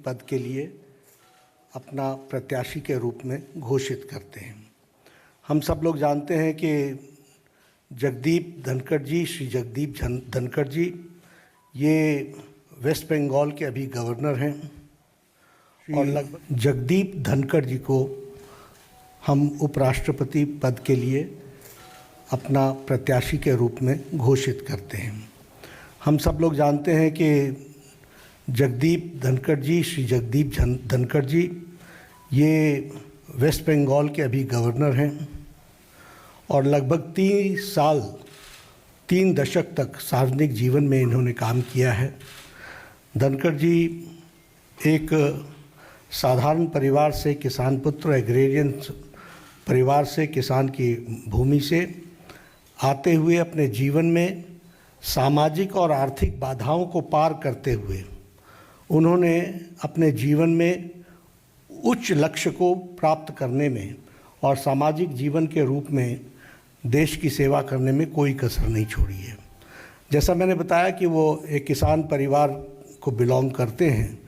पद के लिए अपना प्रत्याशी के रूप में घोषित करते हैं। हम सब लोग जानते हैं कि जगदीप धनखड़ जी, श्री जगदीप धनखड़ जी, ये वेस्ट बंगाल के अभी गवर्नर हैं और लगभग जगदीप धनखड़ जी को हम उपराष्ट्रपति पद के लिए अपना प्रत्याशी के रूप में घोषित करते हैं। हम सब लोग जानते हैं कि जगदीप धनखड़ जी, श्री जगदीप धनखड़ जी, ये वेस्ट बंगाल के अभी गवर्नर हैं और लगभग 3 दशक तक सार्वजनिक जीवन में इन्होंने काम किया है। धनखड़ जी एक साधारण परिवार से, किसान पुत्र, एग्रेरियन परिवार से, किसान की भूमि से आते हुए अपने जीवन में सामाजिक और आर्थिक बाधाओं को पार करते हुए उन्होंने अपने जीवन में उच्च लक्ष्य को प्राप्त करने में और सामाजिक जीवन के रूप में देश की सेवा करने में कोई कसर नहीं छोड़ी है। जैसा मैंने बताया कि वो एक किसान परिवार को बिलोंग करते हैं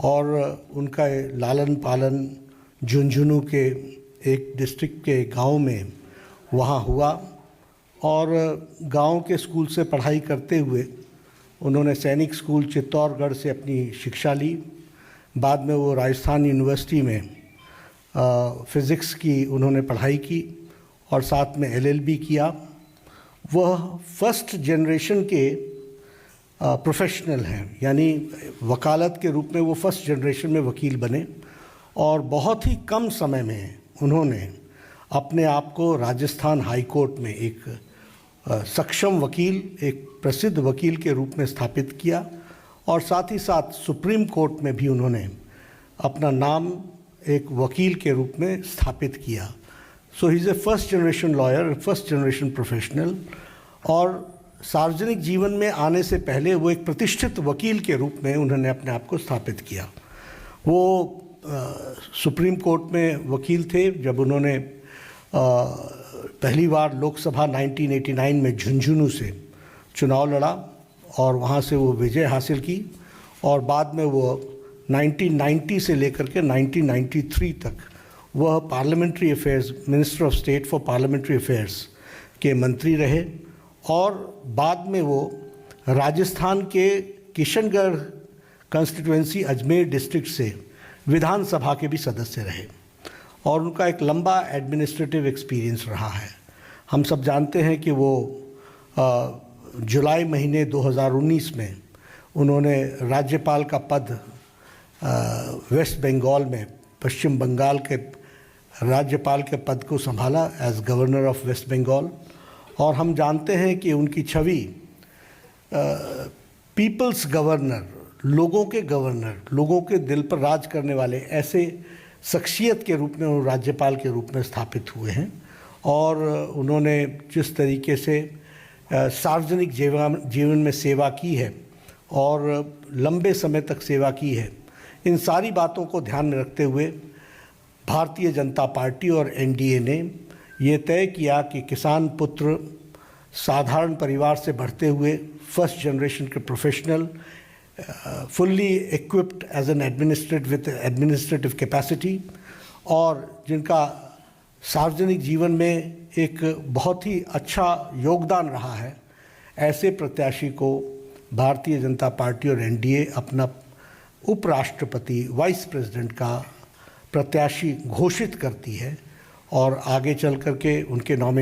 और उनका लालन पालन झुंझुनू के एक डिस्ट्रिक्ट के गांव में वहाँ हुआ और गांव के स्कूल से पढ़ाई करते हुए उन्होंने सैनिक स्कूल चित्तौड़गढ़ से अपनी शिक्षा ली। बाद में वो राजस्थान यूनिवर्सिटी में फ़िज़िक्स की उन्होंने पढ़ाई की और साथ में LLB किया। वह फर्स्ट जनरेशन के प्रोफेशनल हैं, यानी वकालत के रूप में वो फर्स्ट जनरेशन में वकील बने और बहुत ही कम समय में उन्होंने अपने आप को राजस्थान हाई कोर्ट में एक सक्षम वकील, एक प्रसिद्ध वकील के रूप में स्थापित किया और साथ ही साथ सुप्रीम कोर्ट में भी उन्होंने अपना नाम एक वकील के रूप में स्थापित किया। So he is a first generation lawyer, first generation professional और सार्वजनिक जीवन में आने से पहले वो एक प्रतिष्ठित वकील के रूप में उन्होंने अपने आप को स्थापित किया। वो सुप्रीम कोर्ट में वकील थे जब उन्होंने पहली बार लोकसभा 1989 में झुंझुनू से चुनाव लड़ा और वहाँ से वो विजय हासिल की और बाद में वो 1990 से लेकर के 1993 तक वह parliamentary affairs, minister of state for parliamentary affairs के मंत्री रहे और बाद में वो राजस्थान के किशनगढ़ कंस्टिट्यूएंसी अजमेर डिस्ट्रिक्ट से विधानसभा के भी सदस्य रहे और उनका एक लंबा एडमिनिस्ट्रेटिव एक्सपीरियंस रहा है। हम सब जानते हैं कि वो जुलाई महीने 2019 में उन्होंने राज्यपाल का पद वेस्ट बंगाल में, पश्चिम बंगाल के राज्यपाल के पद को संभाला as governor of West Bengal और हम जानते हैं कि उनकी छवि पीपल्स गवर्नर, लोगों के गवर्नर, लोगों के दिल पर राज करने वाले ऐसे शख्सियत के रूप में वो राज्यपाल के रूप में स्थापित हुए हैं और उन्होंने जिस तरीके से सार्वजनिक जीवन में सेवा की है और लंबे समय तक सेवा की है, इन सारी बातों को ध्यान में रखते हुए भारतीय जनता पार्टी और NDA ने ये तय किया कि किसान पुत्र, साधारण परिवार से बढ़ते हुए फर्स्ट जनरेशन के professional, fully equipped as an administrative capacity और जिनका सार्वजनिक जीवन में एक बहुत ही अच्छा योगदान रहा है, ऐसे प्रत्याशी को भारतीय जनता पार्टी और NDA अपना उपराष्ट्रपति, वाइस प्रेसिडेंट का प्रत्याशी घोषित करती है और आगे चल कर के उनके नॉमिनेशन